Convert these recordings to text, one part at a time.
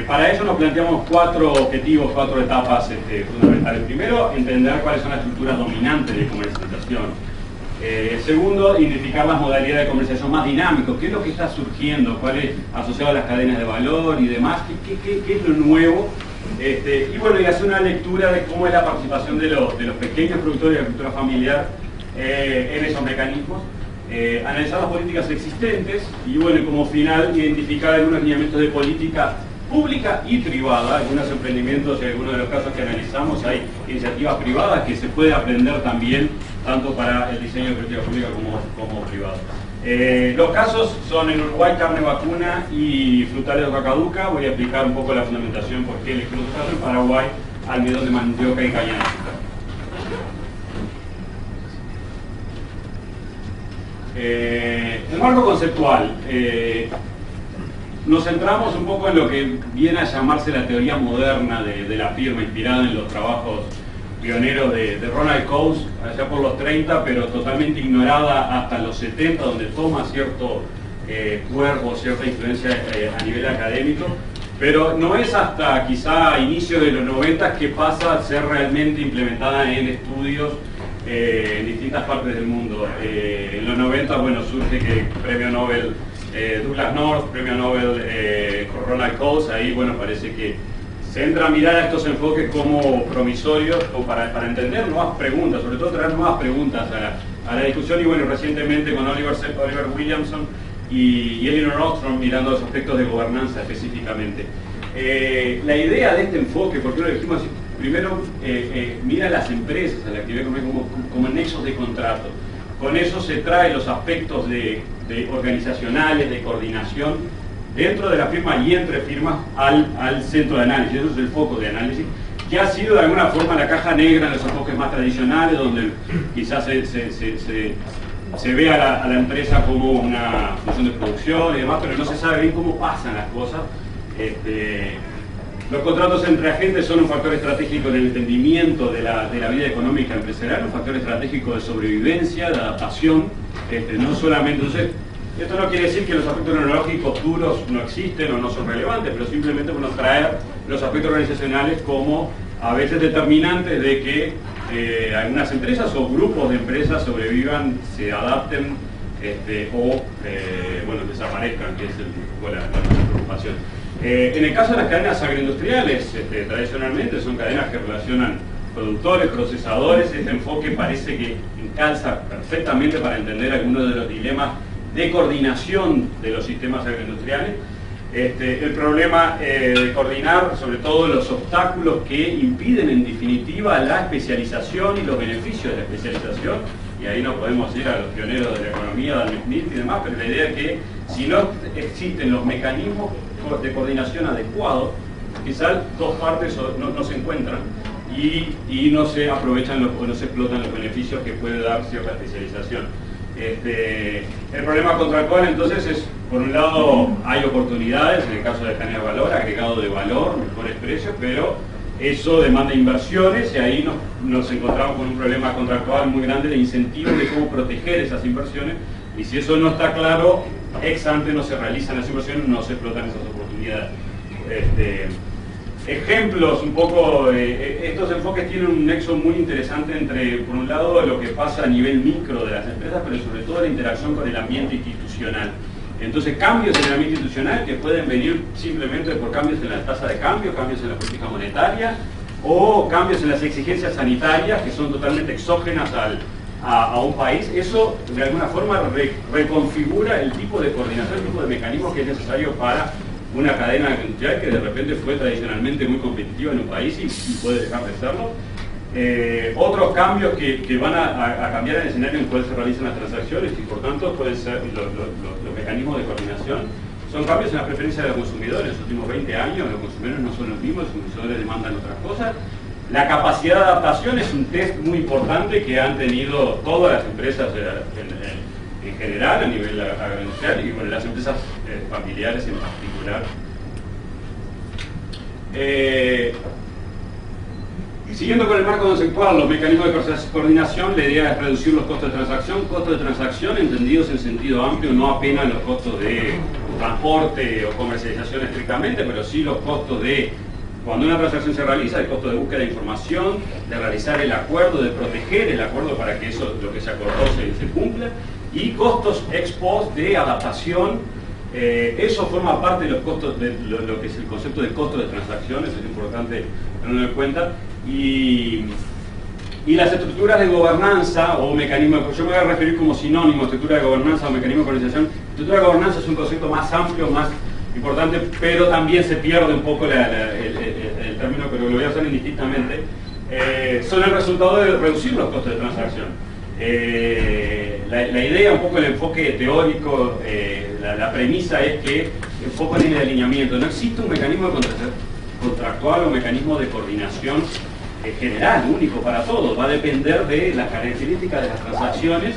Para eso nos planteamos 4 objetivos, 4 etapas fundamentales. Primero, entender cuáles son las estructuras dominantes de comercialización. Segundo, identificar las modalidades de comercialización más dinámicas. ¿Qué es lo que está surgiendo? ¿Cuál es asociado a las cadenas de valor y demás? ¿Qué es lo nuevo? Y bueno, y hacer una lectura de cómo es la participación de los pequeños productores de la agricultura familiar en esos mecanismos. Analizar las políticas existentes y bueno, como final, identificar algunos lineamientos de política pública y privada. Algunos emprendimientos y algunos de los casos que analizamos hay iniciativas privadas que se puede aprender también, tanto para el diseño de política pública como privada. Los casos son en Uruguay carne vacuna y frutales de hoja caduca. Voy a explicar un poco la fundamentación por qué elegí los casos. En Paraguay, almidón de mandioca y caña de azúcar. El marco conceptual. Nos centramos un poco en lo que viene a llamarse la teoría moderna de la firma, inspirada en los trabajos pioneros de Ronald Coase, allá por los 30, pero totalmente ignorada hasta los 70, donde toma cierto cuerpo, cierta influencia a nivel académico, pero no es hasta quizá inicio de los 90 que pasa a ser realmente implementada en estudios en distintas partes del mundo. En los 90, bueno, surge que premio Nobel Douglas North, premio Nobel Ronald Coase. Ahí, bueno, parece que se entra a mirar a estos enfoques como promisorios o para entender nuevas preguntas, sobre todo traer nuevas preguntas a la discusión. Y bueno, recientemente con Oliver Williamson y Elinor Ostrom mirando los aspectos de gobernanza específicamente. La idea de este enfoque, porque lo dijimos así, primero mira a las empresas, a la actividad como nexos de contrato. Con eso se trae los aspectos de organizacionales, de coordinación, dentro de la firma y entre firmas al centro de análisis. Eso es el foco de análisis, que ha sido de alguna forma la caja negra en los enfoques más tradicionales, donde quizás se ve a la empresa como una función de producción y demás, pero no se sabe bien cómo pasan las cosas. Los contratos entre agentes son un factor estratégico en el entendimiento de la vida económica empresarial, un factor estratégico de sobrevivencia, de adaptación, no solamente. Entonces, esto no quiere decir que los aspectos tecnológicos duros no existen o no son relevantes, pero simplemente traer los aspectos organizacionales como a veces determinantes de que algunas empresas o grupos de empresas sobrevivan, se adapten o desaparezcan, que es la preocupación. En el caso de las cadenas agroindustriales, tradicionalmente son cadenas que relacionan productores, procesadores. Este enfoque parece que calza perfectamente para entender algunos de los dilemas de coordinación de los sistemas agroindustriales. El problema de coordinar, sobre todo los obstáculos que impiden en definitiva la especialización y los beneficios de la especialización, y ahí no podemos ir a los pioneros de la economía, Adam Smith y demás, pero la idea es que si no existen los mecanismos de coordinación adecuados, quizás dos partes no se encuentran y no se aprovechan o no se explotan los beneficios que puede dar cierta especialización. El problema contra el cual entonces es, por un lado, hay oportunidades, en el caso de generar valor, agregado de valor, mejores precios, pero eso demanda inversiones y ahí nos encontramos con un problema contractual muy grande de incentivos de cómo proteger esas inversiones, y si eso no está claro, ex ante no se realizan las inversiones, no se explotan esas oportunidades. Ejemplos, un poco, estos enfoques tienen un nexo muy interesante entre, por un lado, lo que pasa a nivel micro de las empresas, pero sobre todo la interacción con el ambiente institucional. Entonces, cambios en el ambiente institucional que pueden venir simplemente por cambios en la tasa de cambio, cambios en la política monetaria, o cambios en las exigencias sanitarias que son totalmente exógenas a un país. Eso, de alguna forma, reconfigura el tipo de coordinación, el tipo de mecanismo que es necesario para una cadena industrial que de repente fue tradicionalmente muy competitiva en un país y puede dejar de serlo. Otros cambios que van a cambiar el escenario en el cual se realizan las transacciones y por tanto pueden ser los mecanismos de coordinación. Son cambios en la preferencia de los consumidores. En los últimos 20 años los consumidores no son los mismos, los consumidores demandan otras cosas. La capacidad de adaptación es un test muy importante que han tenido todas las empresas en general a nivel agroindustrial y bueno, las empresas familiares en particular. Siguiendo con el marco conceptual, los mecanismos de coordinación, la idea es reducir los costos de transacción entendidos en sentido amplio, no apenas los costos de transporte o comercialización estrictamente, pero sí los costos de cuando una transacción se realiza, el costo de búsqueda de información, de realizar el acuerdo, de proteger el acuerdo para que eso, lo que se acordó se cumpla, y costos ex post de adaptación. Eso forma parte de los costos, de lo que es el concepto de costo de transacciones, es importante tenerlo en cuenta. Y las estructuras de gobernanza o mecanismos, yo me voy a referir como sinónimo, estructura de gobernanza o mecanismo de organización. Estructura de gobernanza es un concepto más amplio, más importante, pero también se pierde un poco el término, pero lo voy a hacer indistintamente. Son el resultado de reducir los costos de transacción. La idea, un poco el enfoque teórico, la premisa es que enfocan en el alineamiento. No existe un mecanismo contractual o mecanismo de coordinación general, único para todos. Va a depender de las características de las transacciones.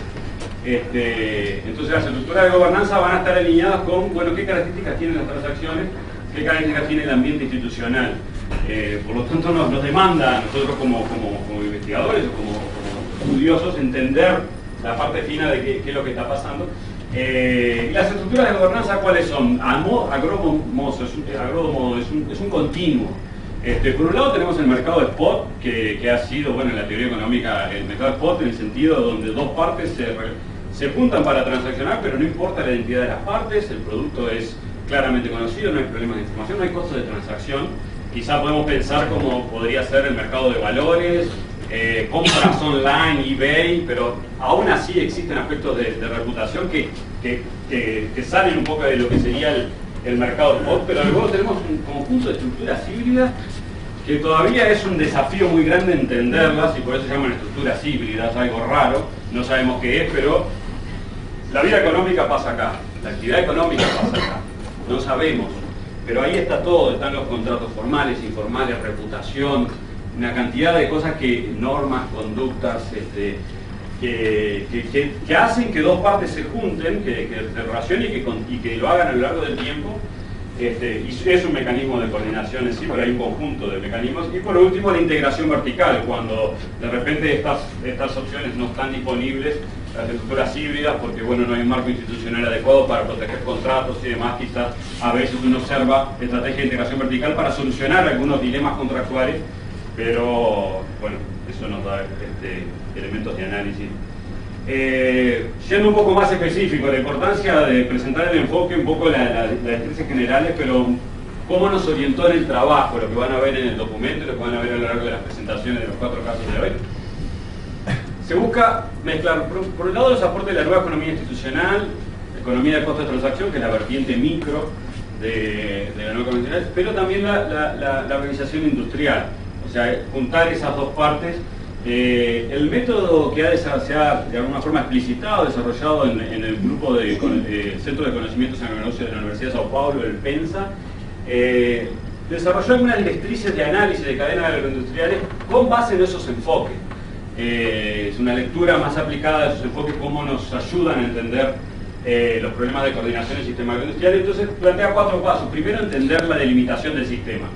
Entonces las estructuras de gobernanza van a estar alineadas con, bueno, qué características tienen las transacciones, qué características tiene el ambiente institucional. Por lo tanto nos demanda a nosotros como investigadores o como estudiosos entender la parte fina de qué es lo que está pasando. Y las estructuras de gobernanza, ¿cuáles son? A grosso modo, es un continuo. Por un lado tenemos el mercado de spot, que ha sido, bueno, en la teoría económica, el mercado de spot en el sentido donde dos partes se juntan para transaccionar, pero no importa la identidad de las partes, el producto es claramente conocido, no hay problemas de información, no hay costos de transacción. Quizá podemos pensar como podría ser el mercado de valores, compras online, eBay, pero aún así existen aspectos de reputación que salen un poco de lo que sería el mercado spot, pero luego tenemos un conjunto de estructuras híbridas que todavía es un desafío muy grande entenderlas y por eso se llaman estructuras híbridas, algo raro, no sabemos qué es, pero la vida económica pasa acá, la actividad económica pasa acá, no sabemos, pero ahí está todo, están los contratos formales, informales, reputación, una cantidad de cosas normas, conductas, que hacen que dos partes se junten, que se relacionen y que lo hagan a lo largo del tiempo. Y es un mecanismo de coordinación en sí, pero hay un conjunto de mecanismos. Y por último, la integración vertical, cuando de repente estas opciones no están disponibles, las estructuras híbridas, porque bueno, no hay un marco institucional adecuado para proteger contratos y demás, quizás a veces uno observa estrategias de integración vertical para solucionar algunos dilemas contractuales, pero bueno, eso nos da elementos de análisis. Siendo un poco más específico, la importancia de presentar el enfoque, un poco las directrices generales, pero cómo nos orientó en el trabajo, lo que van a ver en el documento, lo que van a ver a lo largo de las presentaciones de los 4 casos de hoy. Se busca mezclar, por un lado, los aportes de la nueva economía institucional, economía de costo de transacción, que es la vertiente micro de la nueva economía institucional, pero también la organización industrial, o sea, juntar esas dos partes. El método que se ha de alguna forma explicitado, desarrollado en el grupo de Centro de Conocimientos en Agronegocio de la Universidad de Sao Paulo, el PENSA, desarrolló algunas directrices de análisis de cadenas agroindustriales con base en esos enfoques. Es una lectura más aplicada de esos enfoques, cómo nos ayudan a entender los problemas de coordinación del sistema agroindustrial. Entonces plantea 4 pasos. Primero, entender la delimitación del sistema.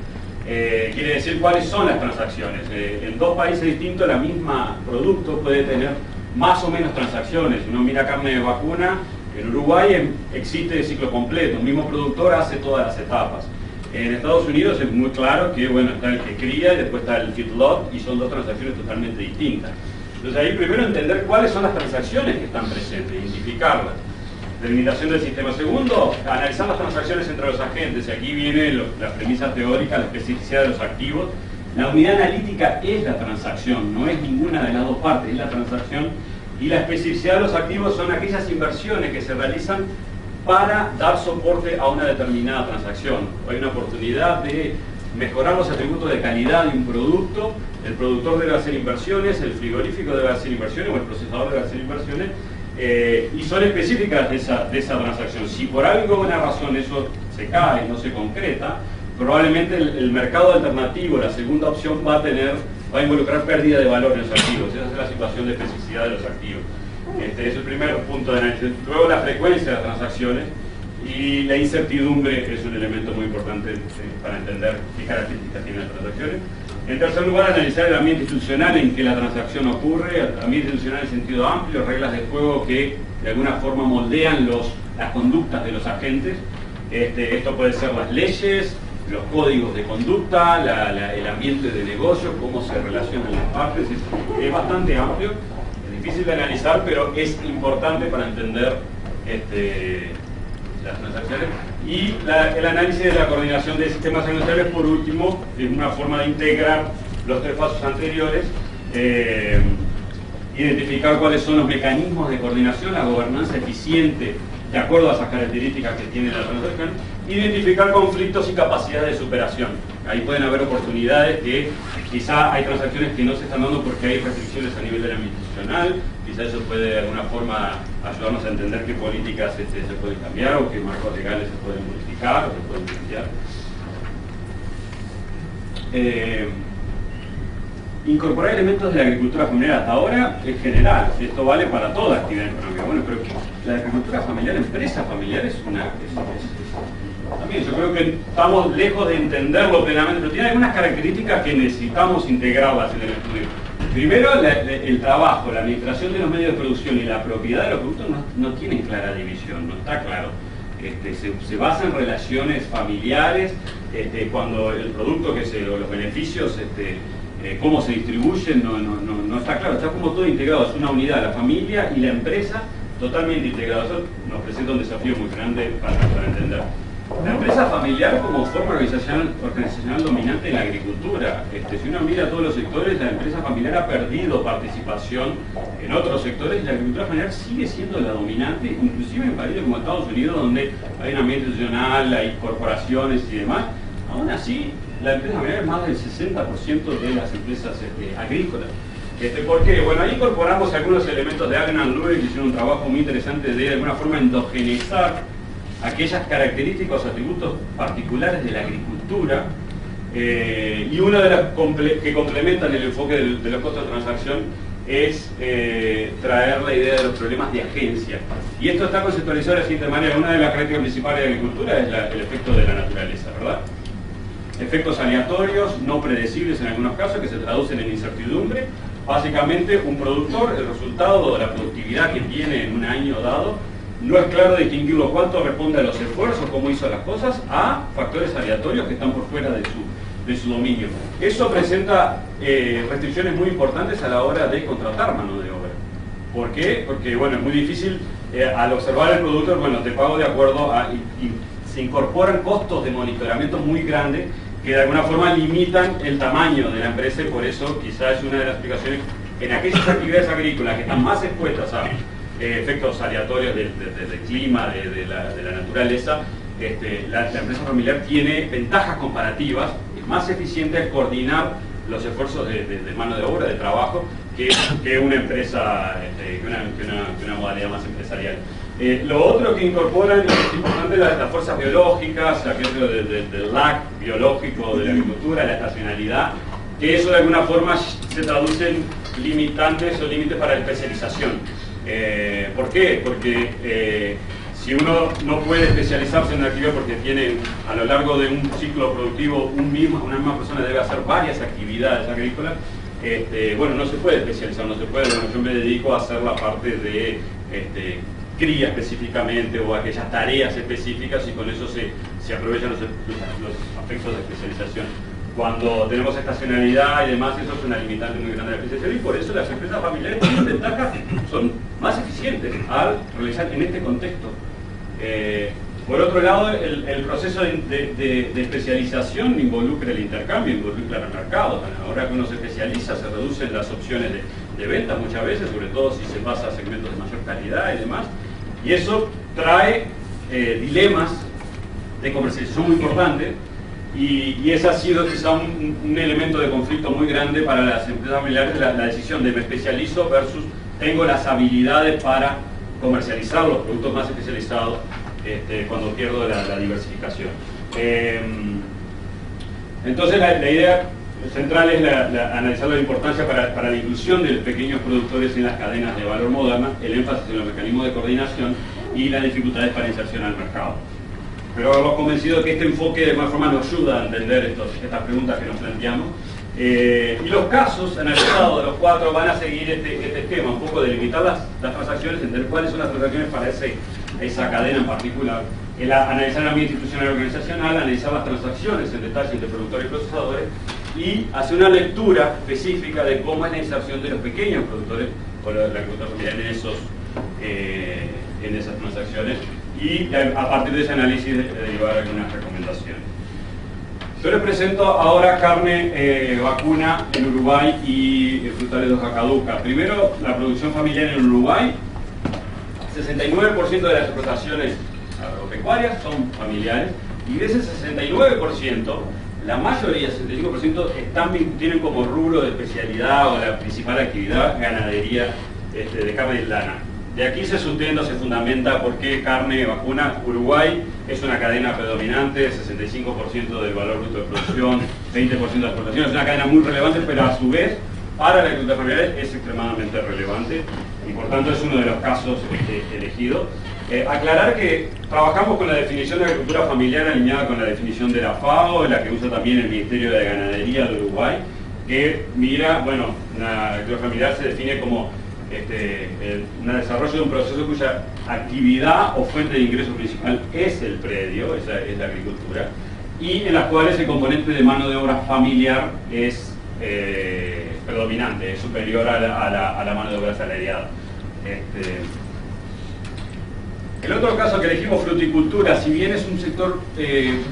Quiere decir cuáles son las transacciones. En 2 países distintos la misma producto puede tener más o menos transacciones. Uno mira carne de vacuna, en Uruguay existe el ciclo completo, el mismo productor hace todas las etapas. En Estados Unidos es muy claro que bueno, está el que cría y después está el feedlot y son 2 transacciones totalmente distintas. Entonces ahí primero entender cuáles son las transacciones que están presentes, identificarlas. Delimitación del sistema. Segundo, analizar las transacciones entre los agentes. Y aquí viene la premisa teórica, la especificidad de los activos. La unidad analítica es la transacción, no es ninguna de las 2 partes, es la transacción. Y la especificidad de los activos son aquellas inversiones que se realizan para dar soporte a una determinada transacción. Hay una oportunidad de mejorar los atributos de calidad de un producto, el productor debe hacer inversiones, el frigorífico debe hacer inversiones o el procesador debe hacer inversiones. Y son específicas de esa transacción. Si por alguna razón eso se cae, no se concreta, probablemente el mercado alternativo, la segunda opción, va a involucrar pérdida de valor en los activos. Esa es la situación de especificidad de los activos. Es el primer punto de análisis. Luego la frecuencia de las transacciones y la incertidumbre es un elemento muy importante para entender qué características tienen las transacciones. En tercer lugar, analizar el ambiente institucional en que la transacción ocurre, el ambiente institucional en sentido amplio, reglas de juego que de alguna forma moldean las conductas de los agentes. Esto puede ser las leyes, los códigos de conducta, el ambiente de negocio, cómo se relacionan las partes. Es bastante amplio, es difícil de analizar, pero es importante para entender las transacciones. Y el análisis de la coordinación de sistemas industriales, por último, es una forma de integrar los tres pasos anteriores, identificar cuáles son los mecanismos de coordinación, la gobernanza eficiente de acuerdo a esas características que tiene la transacción, identificar conflictos y capacidades de superación. Ahí pueden haber oportunidades que quizá hay transacciones que no se están dando porque hay restricciones a nivel del ámbito institucional, quizá eso puede de alguna forma ayudarnos a entender qué políticas se pueden cambiar o qué marcos legales se pueden modificar o se pueden plantear. Incorporar elementos de la agricultura familiar hasta ahora es general, esto vale para toda actividad económica. Bueno, pero la agricultura familiar, empresa familiar, es también yo creo que estamos lejos de entenderlo plenamente, pero tiene algunas características que necesitamos integrarlas en el estudio. Primero, el trabajo, la administración de los medios de producción y la propiedad de los productos no tienen clara división, no está claro. Se basa en relaciones familiares, cuando el producto o los beneficios, cómo se distribuyen, no está claro, está como todo integrado, es una unidad, la familia y la empresa totalmente integrados. Eso nos presenta un desafío muy grande para entender. La empresa familiar como forma organizacional dominante en la agricultura. Si uno mira todos los sectores, la empresa familiar ha perdido participación en otros sectores y la agricultura familiar sigue siendo la dominante, inclusive en países como Estados Unidos, donde hay un ambiente institucional, hay corporaciones y demás. Aún así, la empresa familiar es más del 60% de las empresas agrícolas. ¿Por qué? Bueno, ahí incorporamos algunos elementos de Agnan Lewis, que hicieron un trabajo muy interesante de alguna forma endogenizar aquellas características o atributos particulares de la agricultura, y una de las que complementan el enfoque de los costos de transacción es traer la idea de los problemas de agencia. Y esto está conceptualizado de la siguiente manera. Una de las características principales de la agricultura es el efecto de la naturaleza, ¿verdad? Efectos aleatorios, no predecibles en algunos casos, que se traducen en incertidumbre. Básicamente, un productor, el resultado de la productividad que tiene en un año dado, no es claro distinguirlo cuánto responde a los esfuerzos, cómo hizo las cosas, a factores aleatorios que están por fuera de su dominio. Eso presenta restricciones muy importantes a la hora de contratar mano de obra. ¿Por qué? Porque, bueno, es muy difícil, al observar el productor, bueno, te pago de acuerdo a... y se incorporan costos de monitoramiento muy grandes que de alguna forma limitan el tamaño de la empresa, y por eso quizás es una de las explicaciones en aquellas actividades agrícolas que están más expuestas a efectos aleatorios del clima, de la naturaleza. La empresa familiar tiene ventajas comparativas, es más eficiente al coordinar los esfuerzos de mano de obra, de trabajo, que una empresa, que una modalidad más empresarial. Lo otro que incorporan es importante las fuerzas biológicas, aquello del lag biológico de la agricultura, la estacionalidad, que eso de alguna forma se traduce en limitantes o límites para la especialización. ¿Por qué? Porque si uno no puede especializarse en una actividad porque tiene a lo largo de un ciclo productivo una misma persona debe hacer varias actividades agrícolas, bueno, no se puede especializar, no se puede. Bueno, yo me dedico a hacer la parte de cría específicamente o aquellas tareas específicas, y con eso se aprovechan los aspectos de especialización. Cuando tenemos estacionalidad y demás, eso es una limitante muy grande de la especialización, y por eso las empresas familiares tienen ventajas, son más eficientes al realizar en este contexto. Por otro lado, el proceso de especialización involucra el intercambio, involucra los mercados. Ahora que uno se especializa, se reducen las opciones de venta muchas veces, sobre todo si se pasa a segmentos de mayor calidad y demás. Y eso trae dilemas de comercialización muy importantes, y ese ha sido quizá un elemento de conflicto muy grande para las empresas familiares, la decisión de me especializo versus tengo las habilidades para comercializar los productos más especializados cuando pierdo la diversificación. Entonces la idea central es analizar la importancia para la inclusión de los pequeños productores en las cadenas de valor modernas, el énfasis en los mecanismos de coordinación y las dificultades para inserción al mercado. Pero hemos convencido que este enfoque de alguna forma nos ayuda a entender estas preguntas que nos planteamos. Y los casos analizados de los 4 van a seguir este esquema, un poco de limitar las transacciones, entender cuáles son las transacciones para esa cadena en particular, El analizar el ambiente institucional y organizacional, analizar las transacciones en detalle entre productores y procesadores y hacer una lectura específica de cómo es la inserción de los pequeños productores o la agricultura familiar en esas transacciones y a partir de ese análisis derivar algunas recomendaciones. Yo les presento ahora carne vacuna en Uruguay y frutales de hoja caduca. Primero, la producción familiar en Uruguay. 69% de las explotaciones agropecuarias son familiares y de ese 69%, la mayoría, 65%, tienen como rubro de especialidad o la principal actividad ganadería de carne de lana. De aquí se sustenta, se fundamenta por qué carne vacuna. Uruguay es una cadena predominante, 65% del valor bruto de producción, 20% de exportación, es una cadena muy relevante, pero a su vez para la agricultura familiar es extremadamente relevante y por tanto es uno de los casos elegidos. Aclarar que trabajamos con la definición de agricultura familiar alineada con la definición de la FAO, la que usa también el Ministerio de Ganadería de Uruguay, que mira, bueno, la agricultura familiar se define como un desarrollo de un proceso cuya actividad o fuente de ingreso principal es el predio, esa es la agricultura, y en las cuales el componente de mano de obra familiar es predominante, es superior a la mano de obra asalariada. El otro caso que elegimos, fruticultura, si bien es un sector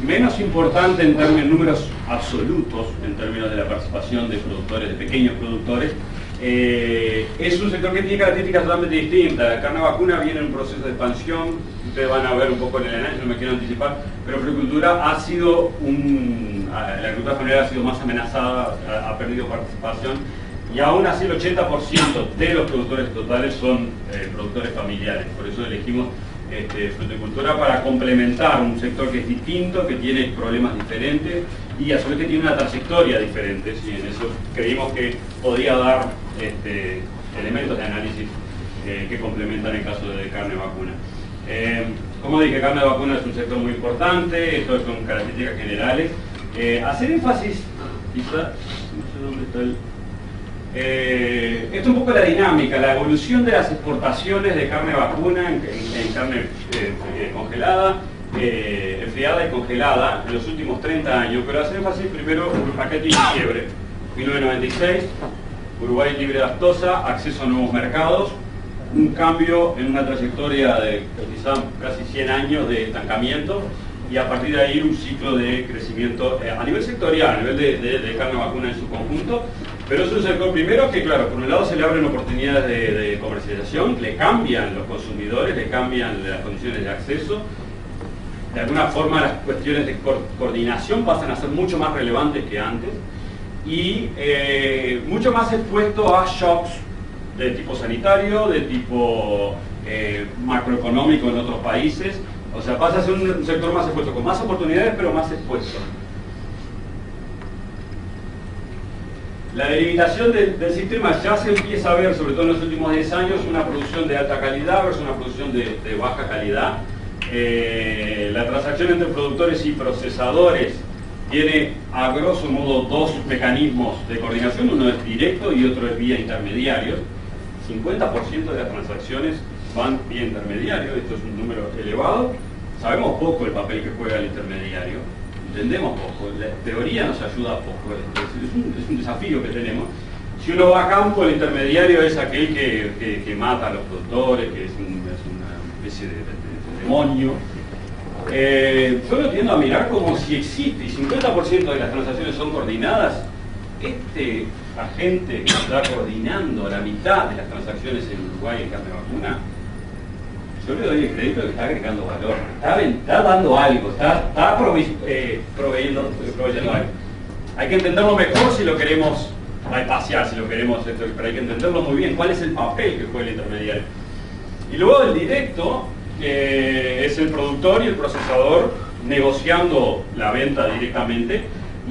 menos importante en números absolutos, en términos de la participación de productores, de pequeños productores, es un sector que tiene características totalmente distintas. La carne vacuna viene en un proceso de expansión, ustedes van a ver un poco en el análisis, no me quiero anticipar, pero fruticultura ha sido la agricultura familiar ha sido más amenazada, ha perdido participación, y aún así el 80% de los productores totales son productores familiares. Por eso elegimos fruticultura para complementar un sector que es distinto, que tiene problemas diferentes y a su vez que tiene una trayectoria diferente. ¿Sí? En eso creímos que podía dar elementos de análisis que complementan el caso de carne vacuna. Como dije, carne vacuna es un sector muy importante, esto son características generales. Hacer énfasis, quizá, no sé dónde está esto es un poco la dinámica, la evolución de las exportaciones de carne vacuna en carne congelada, enfriada y congelada en los últimos 30 años, pero hacer énfasis primero en un paquete y quiebre. 1996, Uruguay libre de lactosa, acceso a nuevos mercados, un cambio en una trayectoria de quizá casi 100 años de estancamiento y a partir de ahí un ciclo de crecimiento a nivel sectorial, a nivel de carne vacuna en su conjunto. Pero es un sector primero que, claro, por un lado se le abren oportunidades de comercialización, le cambian los consumidores, le cambian las condiciones de acceso. De alguna forma las cuestiones de coordinación pasan a ser mucho más relevantes que antes y mucho más expuesto a shocks de tipo sanitario, de tipo macroeconómico en otros países. O sea, pasa a ser un sector más expuesto, con más oportunidades pero más expuesto. La delimitación del sistema ya se empieza a ver, sobre todo en los últimos 10 años, una producción de alta calidad versus una producción de baja calidad. La transacción entre productores y procesadores tiene a grosso modo dos mecanismos de coordinación, uno es directo y otro es vía intermediarios. 50% de las transacciones van vía intermediario, esto es un número elevado. Sabemos poco el papel que juega el intermediario. Entendemos poco, la teoría nos ayuda poco, es un desafío que tenemos. Si uno va a campo, el intermediario es aquel que mata a los productores, que es una especie de demonio. Yo lo tiendo a mirar como si existe, y 50% de las transacciones son coordinadas, este agente que está coordinando la mitad de las transacciones en Uruguay en carne vacuna, yo le doy el crédito de que está agregando valor, está dando algo, está proveyendo algo. Hay que entenderlo mejor si lo queremos bypassear, si lo queremos, pero hay que entenderlo muy bien, cuál es el papel que juega el intermediario. Y luego el directo es el productor y el procesador negociando la venta directamente,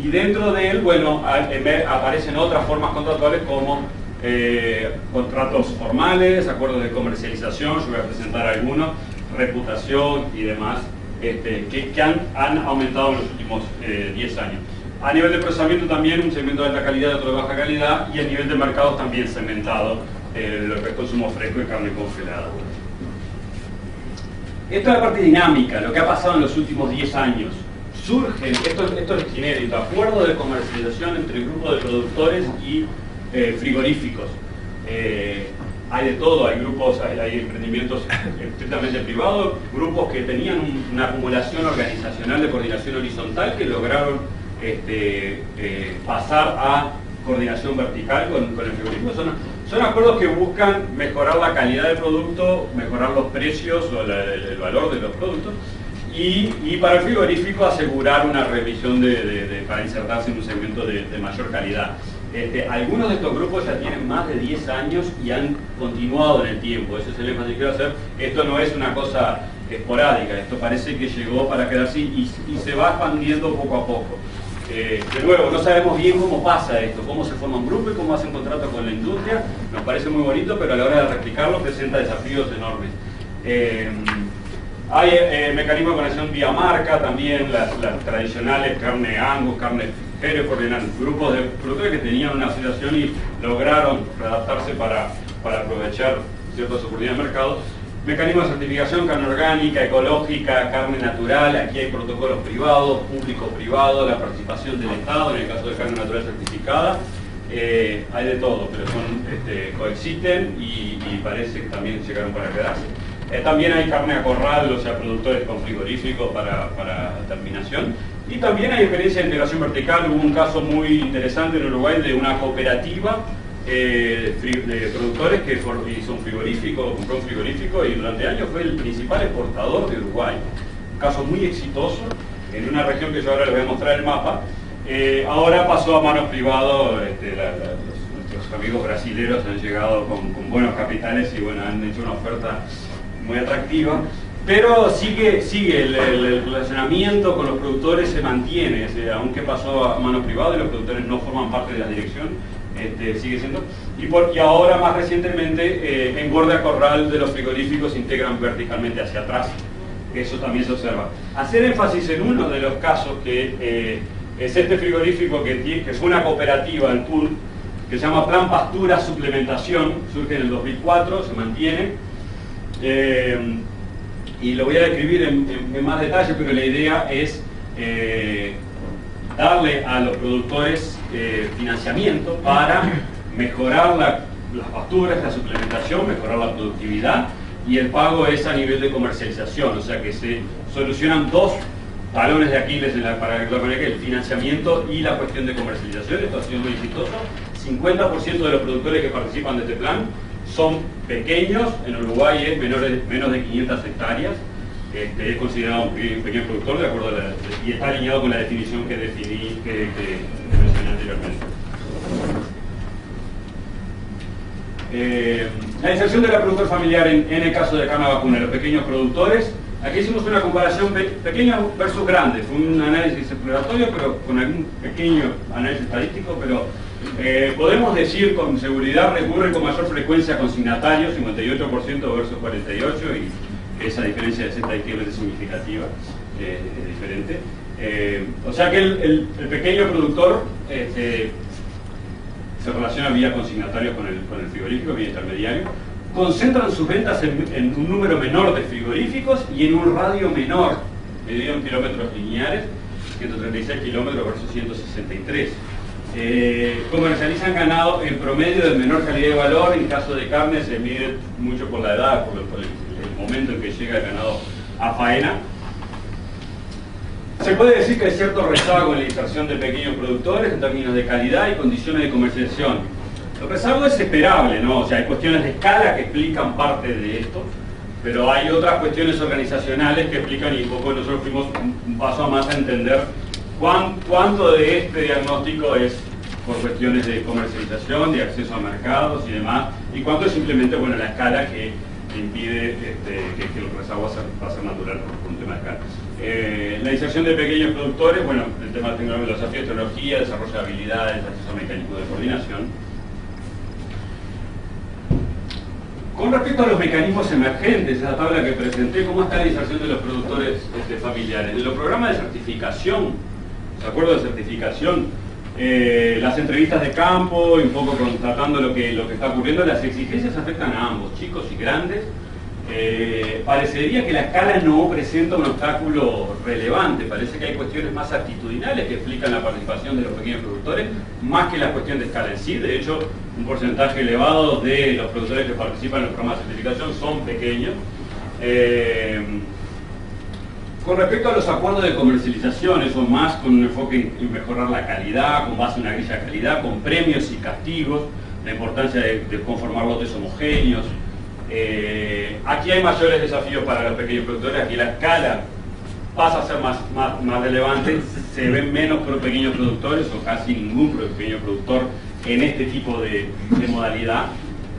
y dentro de él, bueno, aparecen otras formas contractuales como contratos formales, acuerdos de comercialización, yo voy a presentar algunos, reputación y demás, que han aumentado en los últimos 10 años. A nivel de procesamiento también un segmento de alta calidad y otro de baja calidad, y a nivel de mercados también segmentado, lo que es consumo fresco y carne congelada. Esto es la parte dinámica, lo que ha pasado en los últimos 10 años. Surgen, esto es inédito, acuerdos de comercialización entre grupos de productores y frigoríficos. Hay de todo, hay grupos, hay emprendimientos estrictamente privados, grupos que tenían una acumulación organizacional de coordinación horizontal que lograron pasar a coordinación vertical con el frigorífico. Son acuerdos que buscan mejorar la calidad del producto, mejorar los precios o el valor de los productos y para el frigorífico asegurar una revisión para insertarse en un segmento de mayor calidad. Algunos de estos grupos ya tienen más de 10 años y han continuado en el tiempo. Ese es el énfasis que quiero hacer. Esto no es una cosa esporádica, esto parece que llegó para quedarse y se va expandiendo poco a poco. De nuevo, no sabemos bien cómo pasa esto, cómo se forma un grupo y cómo hacen contrato con la industria. Nos parece muy bonito, pero a la hora de replicarlo presenta desafíos enormes. Hay mecanismos de conexión vía marca, también las tradicionales carne Angus, carne Hereford, eran grupos de productores que tenían una situación y lograron adaptarse para aprovechar ciertas oportunidades de mercado. Mecanismos de certificación, carne orgánica, ecológica, carne natural, aquí hay protocolos privados, público-privado, la participación del Estado, en el caso de carne natural certificada. Hay de todo, pero coexisten y parece que también llegaron para quedarse. También hay carne a corral, o sea, productores con frigoríficos para terminación. Y también hay experiencia de integración vertical. Hubo un caso muy interesante en Uruguay de una cooperativa de productores que hizo un frigorífico, compró un frigorífico y durante años fue el principal exportador de Uruguay. Un caso muy exitoso en una región que yo ahora les voy a mostrar el mapa. Ahora pasó a manos privadas, nuestros amigos brasileños han llegado con buenos capitales y bueno, han hecho una oferta muy atractiva, pero sigue el relacionamiento con los productores se mantiene, aunque pasó a manos privadas y los productores no forman parte de la dirección, sigue siendo, y ahora más recientemente engorde a corral de los frigoríficos se integran verticalmente hacia atrás, eso también se observa. Hacer énfasis en uno de los casos que es este frigorífico que es una cooperativa en Toul, que se llama Plan Pastura Suplementación, surge en el 2004, se mantiene. Y lo voy a describir en más detalle, pero la idea es darle a los productores financiamiento para mejorar las pasturas, la suplementación, mejorar la productividad y el pago es a nivel de comercialización, o sea que se solucionan dos talones de Aquiles para el financiamiento y la cuestión de comercialización. Esto ha sido muy exitoso. 50% de los productores que participan de este plan son pequeños, en Uruguay es menos de 500 hectáreas, es considerado un pequeño productor de acuerdo y está alineado con la definición que mencioné anteriormente. La inserción del productor familiar en el caso de carne vacuna, los pequeños productores. Aquí hicimos una comparación pequeña versus grande, fue un análisis exploratorio, pero con algún pequeño análisis estadístico, pero podemos decir con seguridad recurren con mayor frecuencia a consignatarios, 58% versus 48%, y esa diferencia es estadísticamente significativa, es diferente. O sea que el pequeño productor se relaciona vía consignatarios con el frigorífico, vía intermediario, concentran sus ventas en un número menor de frigoríficos y en un radio menor, medido en kilómetros lineares, 136 kilómetros versus 163. Comercializan ganado en promedio de menor calidad y valor, en caso de carne se mide mucho por la edad, por el momento en que llega el ganado a faena. Se puede decir que hay cierto rezago en la inserción de pequeños productores en términos de calidad y condiciones de comercialización. El rezago es esperable, ¿no? O sea, hay cuestiones de escala que explican parte de esto, pero hay otras cuestiones organizacionales que explican y un poco nosotros fuimos un paso más a entender cuánto de este diagnóstico es por cuestiones de comercialización, de acceso a mercados y demás, y cuánto es simplemente, bueno, la escala que impide que el rezago va a ser natural por un tema de escala. La inserción de pequeños productores, bueno, el tema de tecnología, los desafíos de tecnología, desarrollo de habilidades, acceso a mecanismos de coordinación. Con respecto a los mecanismos emergentes, esa tabla que presenté, ¿cómo está la inserción de los productores familiares? En los programas de certificación, ¿se acuerdan de certificación? Las entrevistas de campo, un poco constatando lo que está ocurriendo, las exigencias afectan a ambos, chicos y grandes. parecería que la escala no presenta un obstáculo relevante. Parece que hay cuestiones más actitudinales que explican la participación de los pequeños productores, más que la cuestión de escala en sí. De hecho, un porcentaje elevado de los productores que participan en los programas de certificación son pequeños. Con respecto a los acuerdos de comercialización, eso más con un enfoque en mejorar la calidad, con base en una grilla de calidad, con premios y castigos, la importancia de conformar lotes homogéneos. Aquí hay mayores desafíos para los pequeños productores. Aquí la escala pasa a ser más relevante, se ven menos pequeños productores o casi ningún pequeño productor en este tipo de modalidad.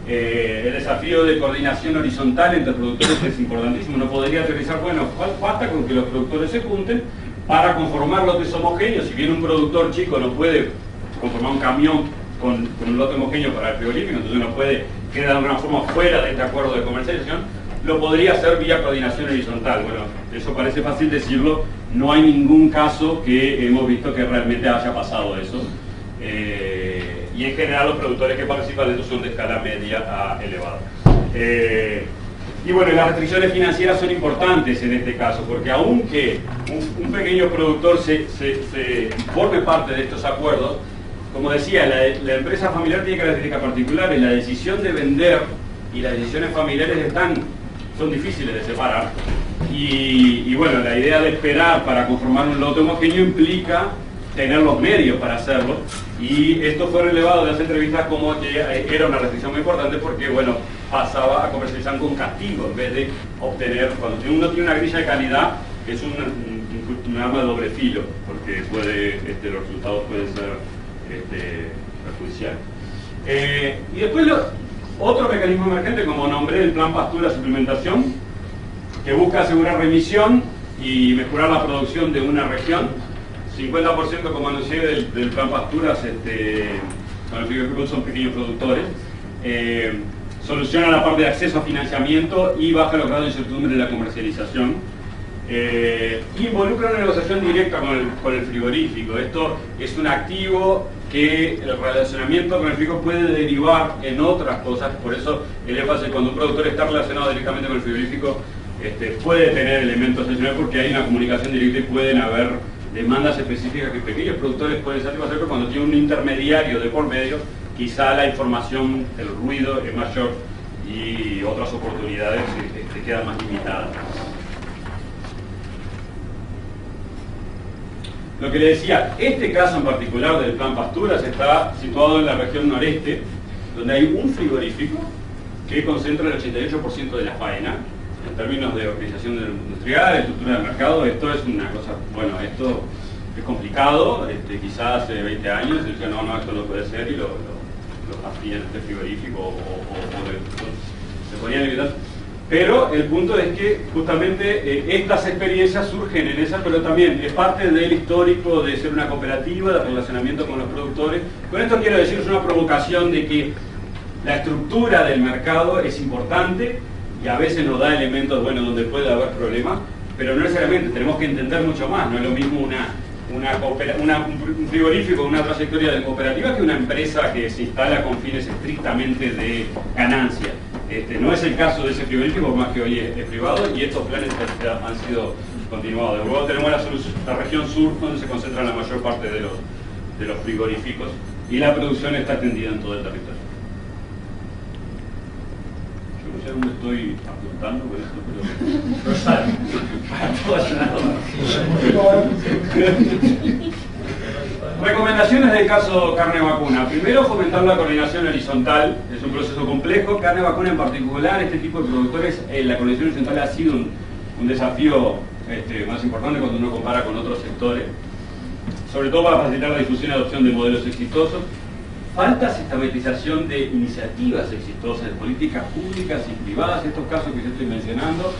El desafío de coordinación horizontal entre productores es importantísimo. Uno podría teorizar, bueno, basta con que los productores se junten para conformar lotes homogéneos. Si bien un productor chico no puede conformar un camión con un lote homogéneo para el frigorífico, entonces no puede quedar de alguna forma fuera de este acuerdo de comercialización, lo podría hacer vía coordinación horizontal. Bueno, eso parece fácil decirlo, no hay ningún caso que hemos visto que realmente haya pasado eso. Y en general los productores que participan de esto son de escala media a elevada. Y bueno, las restricciones financieras son importantes en este caso, porque aunque un pequeño productor se forme parte de estos acuerdos, como decía, la empresa familiar tiene características particulares. La decisión de vender y las decisiones familiares son difíciles de separar. Y bueno, la idea de esperar para conformar un lote homogéneo implica tener los medios para hacerlo. Y esto fue relevado en las entrevistas como que era una restricción muy importante porque, bueno, pasaba a comercializar con castigo en vez de obtener, cuando uno tiene una grilla de calidad, es un arma de doble filo, porque los resultados pueden ser perjudiciales. Y después otro mecanismo emergente, como nombré, el plan Pastura Suplementación, que busca asegurar remisión y mejorar la producción de una región. 50%, como anuncié, del plan Pasturas con el frigorífico son pequeños productores. Soluciona la parte de acceso a financiamiento y baja los grados de incertidumbre de la comercialización. Involucra una negociación directa con el frigorífico. Esto es un activo que el relacionamiento con el frigorífico puede derivar en otras cosas. Por eso el énfasis cuando un productor está relacionado directamente con el frigorífico puede tener elementos adicionales, porque hay una comunicación directa y pueden haber demandas específicas que pequeños productores pueden satisfacer, pero cuando tiene un intermediario de por medio, quizá la información, el ruido es mayor y otras oportunidades quedan más limitadas. Lo que le decía, este caso en particular del plan Pasturas está situado en la región noreste, donde hay un frigorífico que concentra el 88% de la faena. En términos de organización industrial, estructura de mercado, esto es una cosa, bueno, esto es complicado. Quizás hace 20 años se decía, no, esto no puede ser, y lo partían este frigorífico se ponían evitar. Pero el punto es que justamente estas experiencias surgen en esa, pero también es parte del histórico de ser una cooperativa, de relacionamiento con los productores. Con esto quiero decir, es una provocación de que la estructura del mercado es importante, y a veces nos da elementos, bueno, donde puede haber problemas, pero no necesariamente, tenemos que entender mucho más. No es lo mismo un frigorífico con una trayectoria de cooperativa que una empresa que se instala con fines estrictamente de ganancia. No es el caso de ese frigorífico, más que hoy es privado, y estos planes han sido continuados. Luego tenemos la región sur, donde se concentra la mayor parte de los frigoríficos, y la producción está extendida en todo el territorio. No sé dónde estoy apuntando con esto, pero sale para todos lados. Recomendaciones del caso carne vacuna. Primero, fomentar la coordinación horizontal. Es un proceso complejo. Carne vacuna en particular, este tipo de productores, la coordinación horizontal ha sido un desafío más importante cuando uno compara con otros sectores, sobre todo para facilitar la difusión y adopción de modelos exitosos. Falta sistematización de iniciativas exitosas, de políticas públicas y privadas. Estos casos que yo estoy mencionando,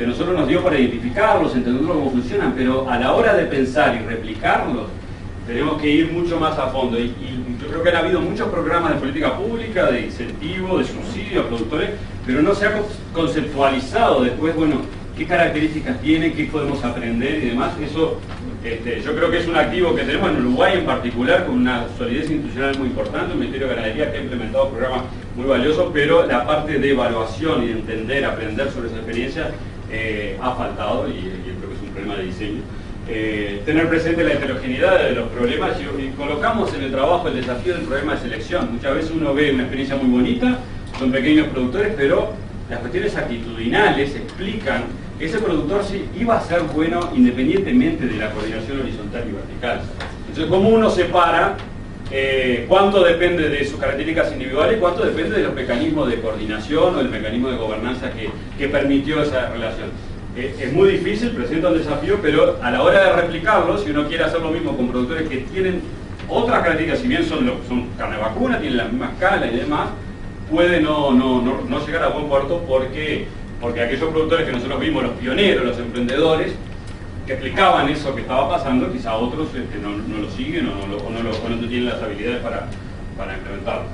nosotros nos dio para identificarlos, entenderlos cómo funcionan, pero a la hora de pensar y replicarlos, tenemos que ir mucho más a fondo. Y yo creo que ha habido muchos programas de política pública, de incentivo, de subsidio a productores, pero no se ha conceptualizado después, bueno, qué características tiene, qué podemos aprender y demás. Eso yo creo que es un activo que tenemos en Uruguay en particular, con una solidez institucional muy importante, un Ministerio de Ganadería que ha implementado programas muy valiosos, pero la parte de evaluación y de entender, aprender sobre esa experiencia ha faltado, y creo que es un problema de diseño. Tener presente la heterogeneidad de los problemas y colocamos en el trabajo el desafío del problema de selección. Muchas veces uno ve una experiencia muy bonita, son pequeños productores, pero las cuestiones actitudinales explican que ese productor sí iba a ser bueno independientemente de la coordinación horizontal y vertical. Entonces, ¿cómo uno separa cuánto depende de sus características individuales y cuánto depende de los mecanismos de coordinación o del mecanismo de gobernanza que permitió esa relación? Es muy difícil, presenta un desafío, pero a la hora de replicarlo, si uno quiere hacer lo mismo con productores que tienen otras características, si bien son carne vacuna, tienen la misma escala y demás, puede no llegar a buen puerto porque aquellos productores que nosotros vimos, los pioneros, los emprendedores, que explicaban eso que estaba pasando, quizá otros no lo siguen o no tienen las habilidades para implementarlo.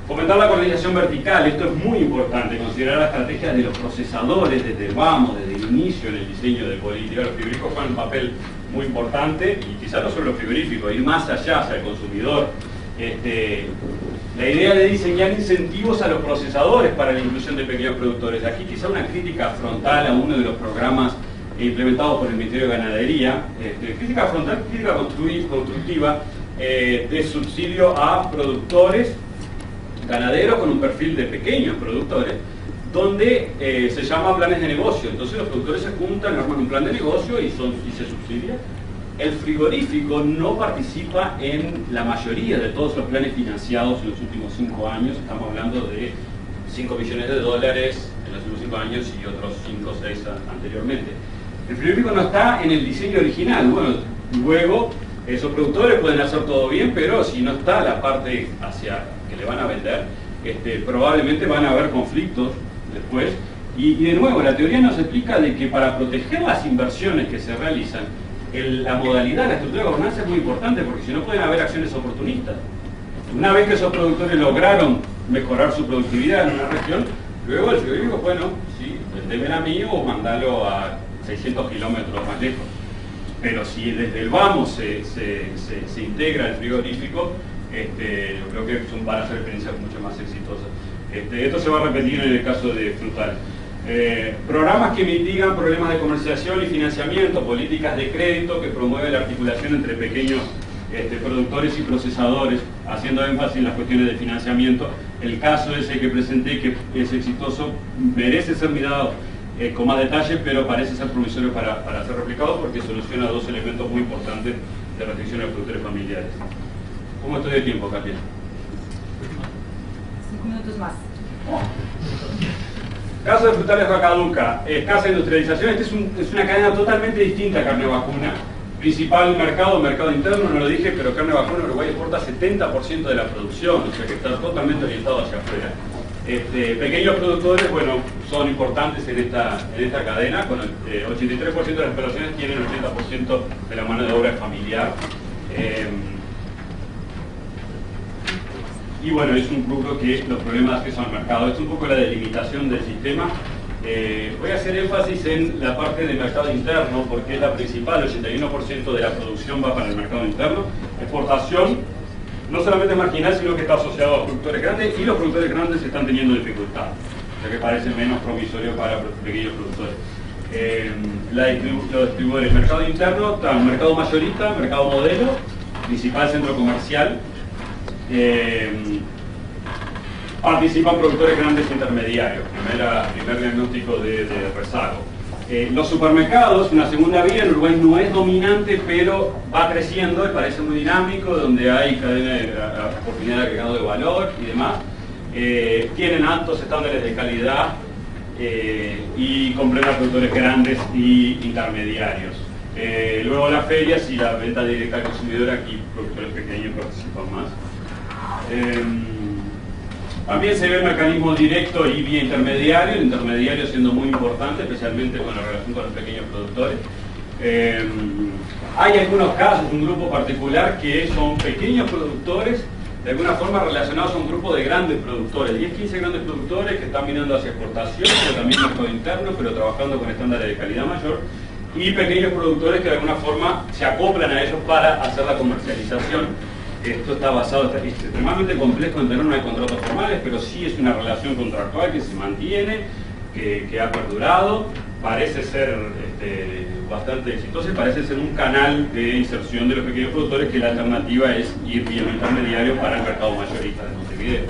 Fomentar la coordinación vertical, esto es muy importante, considerar las estrategias de los procesadores desde el inicio en el diseño de política. Los frigoríficos juegan un papel muy importante, y quizás no solo los frigoríficos, ir más allá hacia el consumidor. La idea de diseñar incentivos a los procesadores para la inclusión de pequeños productores. Aquí quizá una crítica frontal a uno de los programas implementados por el Ministerio de Ganadería, crítica frontal, crítica constructiva, de subsidio a productores ganaderos con un perfil de pequeños productores, donde se llama planes de negocio. Entonces los productores se juntan, arman un plan de negocio y se subsidia. El frigorífico no participa en la mayoría de todos los planes financiados en los últimos 5 años. Estamos hablando de 5 millones de dólares en los últimos 5 años y otros 5 o 6 anteriormente. El frigorífico no está en el diseño original. Bueno, luego esos productores pueden hacer todo bien, pero si no está la parte hacia que le van a vender, probablemente van a haber conflictos después. Y de nuevo, la teoría nos explica de que para proteger las inversiones que se realizan, la modalidad, la estructura de gobernanza es muy importante, porque si no pueden haber acciones oportunistas. Una vez que esos productores lograron mejorar su productividad en una región, luego el frigorífico, bueno, sí, vendeme a mí o mandalo a 600 kilómetros más lejos. Pero si desde el vamos se integra el frigorífico, yo creo que van a ser experiencias mucho más exitosas. Esto se va a repetir en el caso de frutales. Programas que mitigan problemas de comercialización y financiamiento, políticas de crédito que promueven la articulación entre pequeños productores y procesadores, haciendo énfasis en las cuestiones de financiamiento. El caso ese que presenté, que es exitoso, merece ser mirado con más detalle, pero parece ser promisorio para ser replicado, porque soluciona 2 elementos muy importantes de restricción de productores familiares. ¿Cómo estoy de tiempo, Katia? 5 minutos más. Caso de frutales Vacaduca, escasa industrialización. Esta es una cadena totalmente distinta a carne vacuna. Principal mercado interno, no lo dije, pero carne vacuna Uruguay exporta 70% de la producción, o sea que está totalmente orientado hacia afuera. Pequeños productores, bueno, son importantes en esta cadena, con el 83% de las explotaciones tienen 80% de la mano de obra familiar. Y bueno, es un rubro que los problemas de acceso al mercado, es un poco la delimitación del sistema. Voy a hacer énfasis en la parte del mercado interno, porque es la principal, el 81% de la producción va para el mercado interno. Exportación no solamente es marginal, sino que está asociado a productores grandes, y los productores grandes están teniendo dificultades, o sea que parece menos promisorio para los pequeños productores. Los distribuidores, mercado interno, mercado mayorista, mercado modelo, principal centro comercial. Participan productores grandes intermediarios, primer diagnóstico de rezago. Los supermercados, una segunda vía, en Uruguay no es dominante, pero va creciendo y parece muy dinámico, donde hay cadena de oportunidad de agregado de valor y demás. Tienen altos estándares de calidad y completan productores grandes y intermediarios. Luego las ferias y la venta directa al consumidor, aquí productores pequeños participan más. También se ve el mecanismo directo y vía intermediario, el intermediario siendo muy importante, especialmente con la relación con los pequeños productores. Hay algunos casos, un grupo particular, que son pequeños productores de alguna forma relacionados a un grupo de grandes productores, 10-15 grandes productores que están mirando hacia exportación, pero también mercado interno, pero trabajando con estándares de calidad mayor, y pequeños productores que de alguna forma se acoplan a ellos para hacer la comercialización. Esto está basado, es extremadamente complejo en tener no hay contratos formales, pero sí es una relación contractual que se mantiene, que ha perdurado, parece ser bastante exitoso y parece ser un canal de inserción de los pequeños productores, que la alternativa es ir vía intermediario para el mercado mayorista de Montevideo.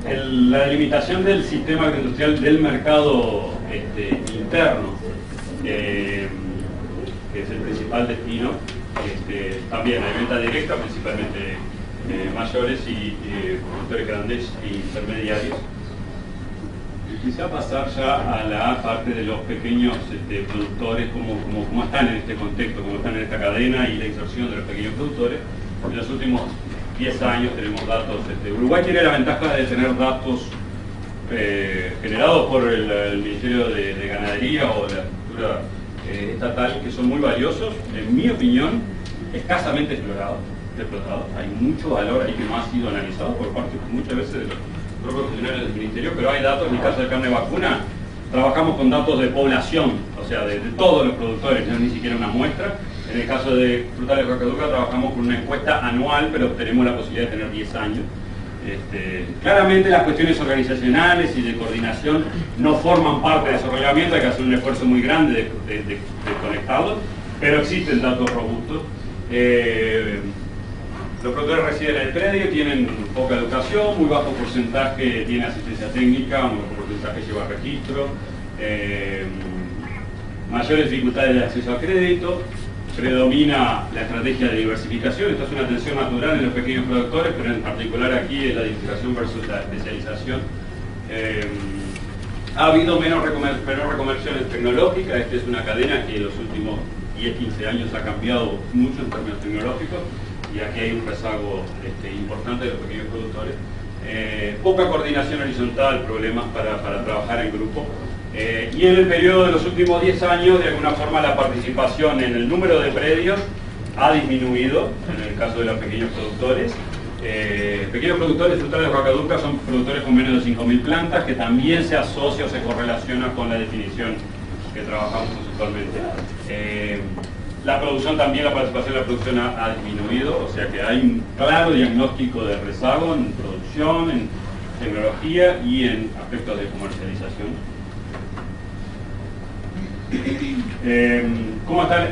La delimitación del sistema agroindustrial del mercado interno, que es el principal destino, también hay venta directa, principalmente mayores y productores grandes e intermediarios. Y quizá pasar ya a la parte de los pequeños productores, cómo están en este contexto, cómo están en esta cadena y la inserción de los pequeños productores. En los últimos 10 años tenemos datos. Uruguay tiene la ventaja de tener datos generados por el Ministerio de Ganadería o de la estructura estatal, que son muy valiosos, en mi opinión, escasamente explotados. Hay mucho valor ahí que no ha sido analizado por parte muchas veces de los propios funcionarios del Ministerio, pero hay datos. En el caso de carne vacuna, trabajamos con datos de población, o sea, de todos los productores, no es ni siquiera una muestra. En el caso de frutales de Rocaduca trabajamos con una encuesta anual, pero tenemos la posibilidad de tener 10 años. Claramente las cuestiones organizacionales y de coordinación no forman parte de ese reglamento, hay que hacer un esfuerzo muy grande de conectarlos, pero existen datos robustos. Los productores residen en el predio, tienen poca educación, muy bajo porcentaje tiene asistencia técnica, muy bajo porcentaje lleva registro, mayores dificultades de acceso a crédito, predomina la estrategia de diversificación. Esto es una tensión natural en los pequeños productores, pero en particular aquí es la diversificación versus la especialización. Ha habido menor reconversión tecnológica. Esta es una cadena que en los últimos 10-15 años ha cambiado mucho en términos tecnológicos, y aquí hay un rezago importante de los pequeños productores. Poca coordinación horizontal, problemas para trabajar en grupo. Y en el periodo de los últimos 10 años, de alguna forma, la participación en el número de predios ha disminuido, en el caso de los pequeños productores. Pequeños productores frutales de Rocaduca son productores con menos de 5.000 plantas, que también se asocia o se correlaciona con la definición que trabajamos actualmente. La producción también, la participación en la producción ha disminuido, o sea que hay un claro diagnóstico de rezago en producción, en tecnología y en aspectos de comercialización. ¿Cómo está la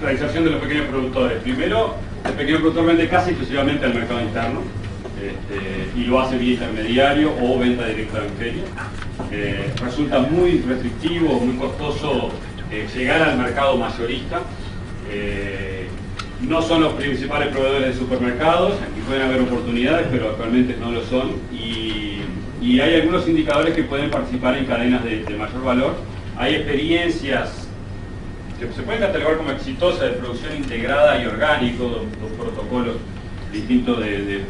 realización de los pequeños productores? Primero, el pequeño productor vende casi exclusivamente al mercado interno, y lo hace vía intermediario o venta directa en feria. Resulta muy restrictivo, muy costoso llegar al mercado mayorista. No son los principales proveedores de supermercados, aquí pueden haber oportunidades, pero actualmente no lo son, y hay algunos indicadores que pueden participar en cadenas de mayor valor. Hay experiencias que se pueden catalogar como exitosas de producción integrada y orgánico, dos protocolos distintos de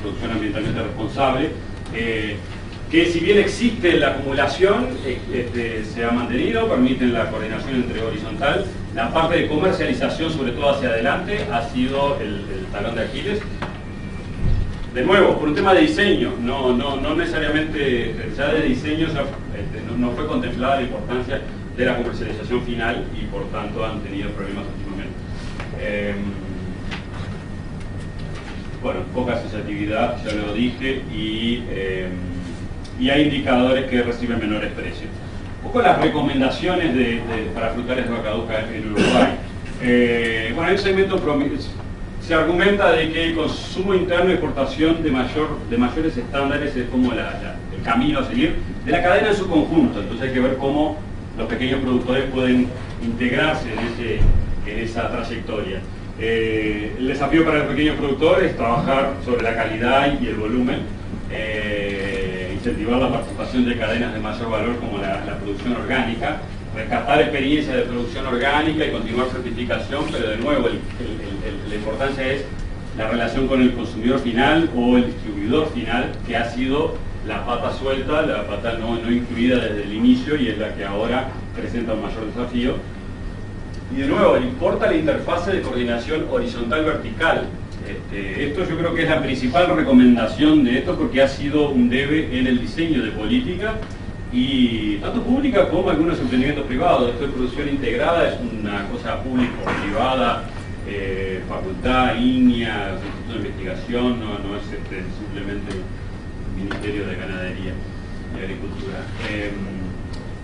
producción ambientalmente responsable, que si bien existe la acumulación, se ha mantenido, permiten la coordinación entre horizontal. La parte de comercialización, sobre todo hacia adelante, ha sido el talón de Aquiles. De nuevo, por un tema de diseño, no necesariamente, ya de diseño no fue contemplada la importancia de la comercialización final y por tanto han tenido problemas últimamente. Bueno, poca asociatividad, ya lo dije, y hay indicadores que reciben menores precios. Un poco las recomendaciones para frutales de Rocaduca en Uruguay. Bueno, hay un segmento se argumenta de que el consumo interno y exportación de mayores estándares es como el camino a seguir de la cadena en su conjunto. Entonces hay que ver cómo los pequeños productores pueden integrarse en esa trayectoria. El desafío para los pequeños productores es trabajar sobre la calidad y el volumen, incentivar la participación de cadenas de mayor valor como la producción orgánica, rescatar experiencia de producción orgánica y continuar certificación, pero de nuevo la importancia es la relación con el consumidor final o el distribuidor final, que ha sido la pata suelta, la pata no incluida desde el inicio, y es la que ahora presenta un mayor desafío. Y de nuevo, importa la interfase de coordinación horizontal-vertical. Esto yo creo que es la principal recomendación de esto, porque ha sido un debe en el diseño de política, y tanto pública como algunos emprendimientos privados. Esto de producción integrada es una cosa público-privada, facultad, INIA, Instituto de Investigación, no es simplemente Ministerio de Ganadería y Agricultura.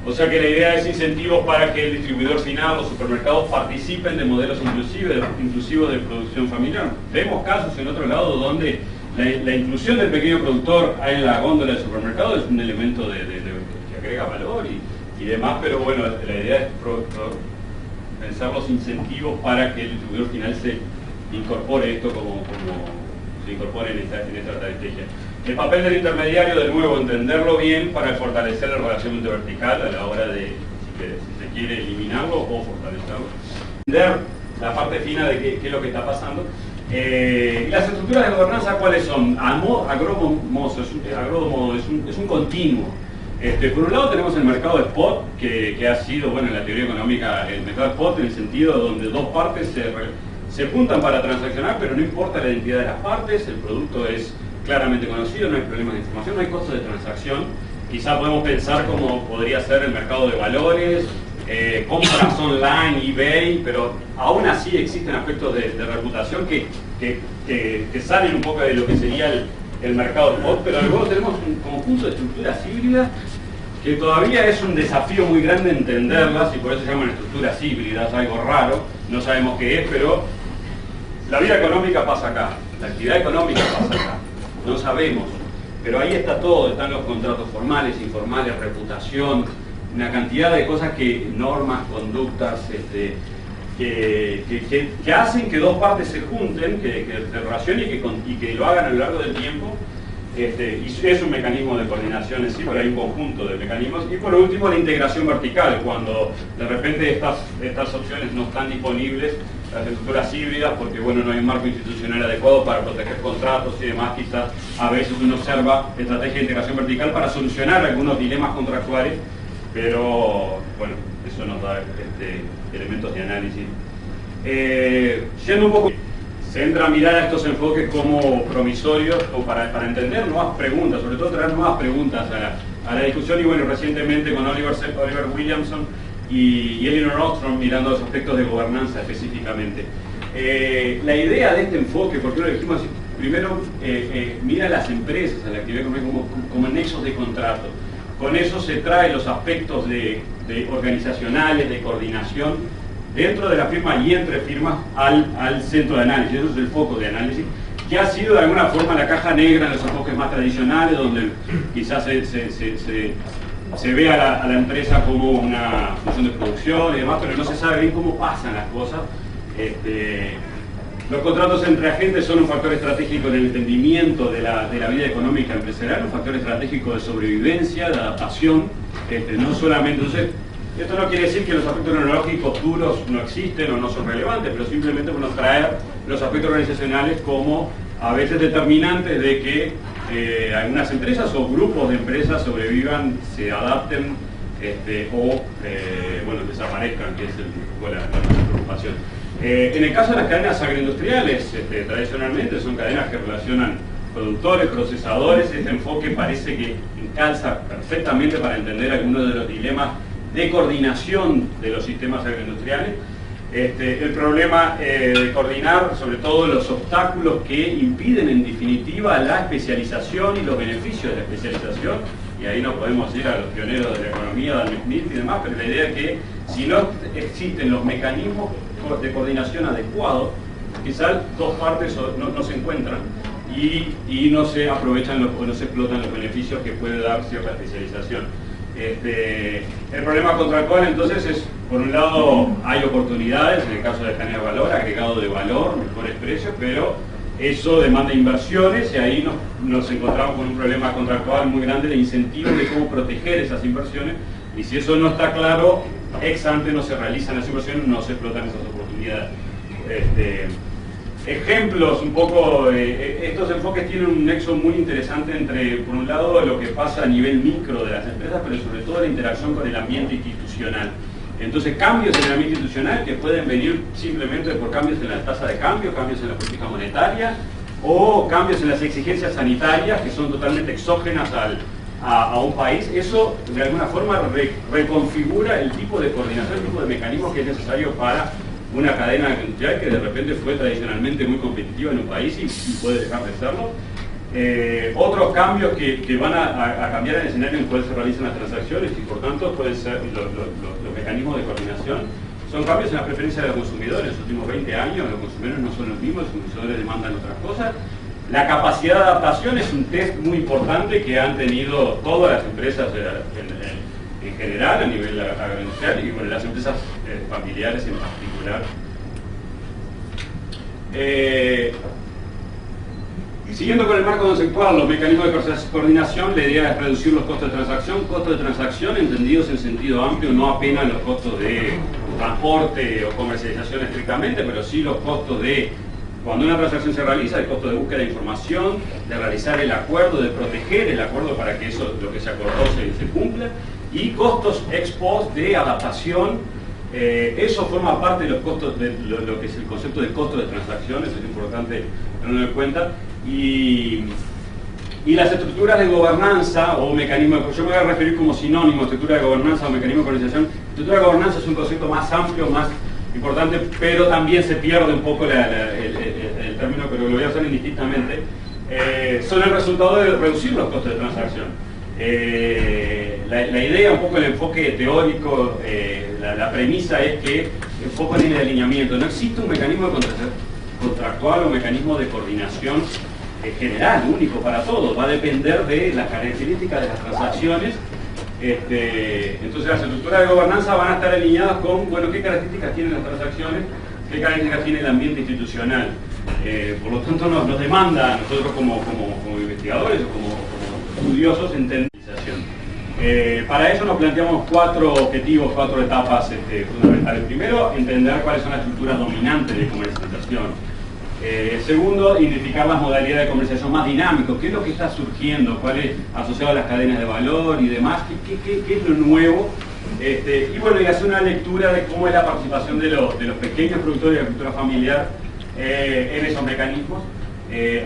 O sea que la idea es incentivos para que el distribuidor final, los supermercados, participen de modelos inclusivos de producción familiar. Vemos casos en otro lado donde la inclusión del pequeño productor en la góndola del supermercado es un elemento que agrega valor y demás, pero bueno, la idea es pensar los incentivos para que el distribuidor final se incorpore esto como se incorpore en esta estrategia. El papel del intermediario, de nuevo, entenderlo bien para fortalecer la relación vertical a la hora de, si se quiere, eliminarlo o fortalecerlo. Entender la parte fina de qué es lo que está pasando. Y las estructuras de gobernanza, ¿cuáles son? A grosso modo, es un continuo. Por un lado tenemos el mercado de spot, que ha sido, bueno, en la teoría económica, el mercado de spot en el sentido donde dos partes se juntan para transaccionar, pero no importa la identidad de las partes, el producto es claramente conocido, no hay problemas de información, no hay costos de transacción. Quizá podemos pensar como podría ser el mercado de valores, compras online, eBay, pero aún así existen aspectos de reputación que salen un poco de lo que sería el mercado spot, pero luego tenemos un conjunto de estructuras híbridas que todavía es un desafío muy grande entenderlas, y por eso se llaman estructuras híbridas, algo raro, no sabemos qué es, pero la vida económica pasa acá, la actividad económica pasa acá. No sabemos, pero ahí está todo, están los contratos formales, informales, reputación, una cantidad de cosas normas, conductas, que hacen que dos partes se junten, que se relacionen y que lo hagan a lo largo del tiempo. Y es un mecanismo de coordinación en sí, pero hay un conjunto de mecanismos. Y por último, la integración vertical, cuando de repente estas opciones no están disponibles, las estructuras híbridas, porque bueno, no hay un marco institucional adecuado para proteger contratos y demás. Quizás a veces uno observa estrategias de integración vertical para solucionar algunos dilemas contractuales, pero bueno, eso nos da elementos de análisis. Yendo un poco, se entra a mirar a estos enfoques como promisorios o para entender nuevas preguntas, sobre todo traer nuevas preguntas a la discusión. Y bueno, recientemente con Oliver Williamson y Elinor Ostrom mirando los aspectos de gobernanza específicamente. La idea de este enfoque, ¿por qué lo elegimos así? Primero, mira a las empresas, a la actividad económica como nexos de contrato. Con eso se trae los aspectos de organizacionales, de coordinación, dentro de la firma y entre firmas al centro de análisis. Eso es el foco de análisis, que ha sido de alguna forma la caja negra en los enfoques más tradicionales, donde quizás se ve a la empresa como una función de producción y demás, pero no se sabe bien cómo pasan las cosas. Los contratos entre agentes son un factor estratégico en el entendimiento de la vida económica empresarial, un factor estratégico de sobrevivencia, de adaptación, no solamente. Entonces, esto no quiere decir que los aspectos neurológicos duros no existen o no son relevantes, pero simplemente bueno, traer los aspectos organizacionales como a veces determinantes de que algunas empresas o grupos de empresas sobrevivan, se adapten o bueno, desaparezcan, que es la preocupación. En el caso de las cadenas agroindustriales, tradicionalmente son cadenas que relacionan productores, procesadores. Este enfoque parece que calza perfectamente para entender algunos de los dilemas de coordinación de los sistemas agroindustriales. El problema de coordinar, sobre todo los obstáculos que impiden en definitiva la especialización y los beneficios de la especialización, y ahí nos podemos ir a los pioneros de la economía, Adam Smith y demás, pero la idea es que si no existen los mecanismos de coordinación adecuados, quizás dos partes no se encuentran y no se aprovechan o no se explotan los beneficios que puede dar cierta especialización. El problema contractual entonces es, por un lado, hay oportunidades, en el caso de cadena de valor, agregado de valor, mejores precios, pero eso demanda inversiones y ahí nos encontramos con un problema contractual muy grande de incentivos de cómo proteger esas inversiones, y si eso no está claro, ex ante no se realizan las inversiones, no se explotan esas oportunidades. Ejemplos, un poco, estos enfoques tienen un nexo muy interesante entre, por un lado, lo que pasa a nivel micro de las empresas, pero sobre todo la interacción con el ambiente institucional. Entonces, cambios en el ambiente institucional que pueden venir simplemente por cambios en la tasa de cambio, cambios en la política monetaria, o cambios en las exigencias sanitarias que son totalmente exógenas a un país. Eso de alguna forma reconfigura el tipo de coordinación, el tipo de mecanismo que es necesario para una cadena industrial que de repente fue tradicionalmente muy competitiva en un país y puede dejar de serlo. Otros cambios que van a cambiar el escenario en el cual se realizan las transacciones y por tanto pueden ser los mecanismos de coordinación. Son cambios en las preferencias de los consumidores. En los últimos 20 años los consumidores no son los mismos, los consumidores demandan otras cosas. La capacidad de adaptación es un test muy importante que han tenido todas las empresas en general a nivel agroindustrial y bueno, las empresas familiares en particular. Siguiendo con el marco conceptual, los mecanismos de coordinación, la idea es reducir los costos de transacción entendidos en sentido amplio, no apenas los costos de transporte o comercialización estrictamente, pero sí los costos de, cuando una transacción se realiza, el costo de búsqueda de información, de realizar el acuerdo, de proteger el acuerdo para que eso, lo que se acordó se cumpla, y costos ex post de adaptación. Eso forma parte de los costos, de lo que es el concepto de costo de transacción, eso es importante tenerlo en cuenta. Y las estructuras de gobernanza o mecanismos, yo me voy a referir como sinónimo, estructura de gobernanza o mecanismo de organización. Estructura de gobernanza es un concepto más amplio, más importante, pero también se pierde un poco el término, pero lo voy a hacer indistintamente. Son el resultado de reducir los costos de transacción. La idea, un poco el enfoque teórico, la premisa es que el foco en el alineamiento. No existe un mecanismo de contractual o un mecanismo de coordinación general, único para todos. Va a depender de las características de las transacciones. Entonces las estructuras de gobernanza van a estar alineadas con, bueno, qué características tienen las transacciones, qué características tiene el ambiente institucional. Por lo tanto nos demanda a nosotros como investigadores o como estudiosos entender. Para eso nos planteamos 4 objetivos, 4 etapas fundamentales. Primero, entender cuáles son las estructuras dominantes de comercialización. Segundo, identificar las modalidades de comercialización más dinámicas, qué es lo que está surgiendo, cuál es asociado a las cadenas de valor y demás, qué es lo nuevo. Y bueno, y hacer una lectura de cómo es la participación de los pequeños productores de agricultura familiar en esos mecanismos.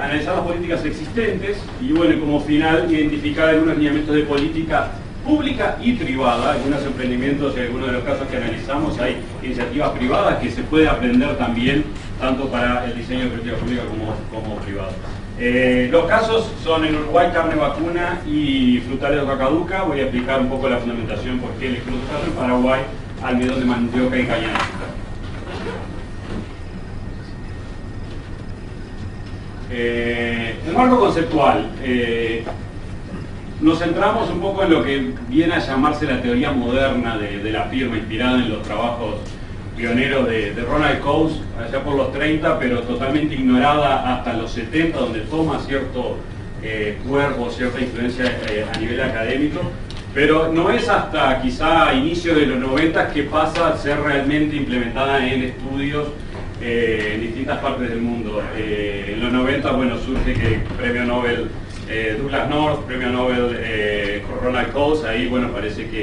Analizar las políticas existentes y bueno, como final, identificar algunos lineamientos de política pública y privada. Algunos emprendimientos y algunos de los casos que analizamos hay iniciativas privadas que se puede aprender también tanto para el diseño de política pública como privada. Los casos son en Uruguay carne vacuna y frutales de hoja caduca. Voy a explicar un poco la fundamentación por qué elegimos los casos. En Paraguay, almidón de mandioca y caña de azúcar. El marco conceptual. Nos centramos un poco en lo que viene a llamarse la teoría moderna de la firma, inspirada en los trabajos pioneros de Ronald Coase, allá por los 30, pero totalmente ignorada hasta los 70, donde toma cierto cuerpo, cierta influencia a nivel académico, pero no es hasta quizá inicio de los 90 que pasa a ser realmente implementada en estudios en distintas partes del mundo. En los 90, bueno, surge que premio Nobel Douglas North, premio Nobel Ronald Coase, ahí bueno, parece que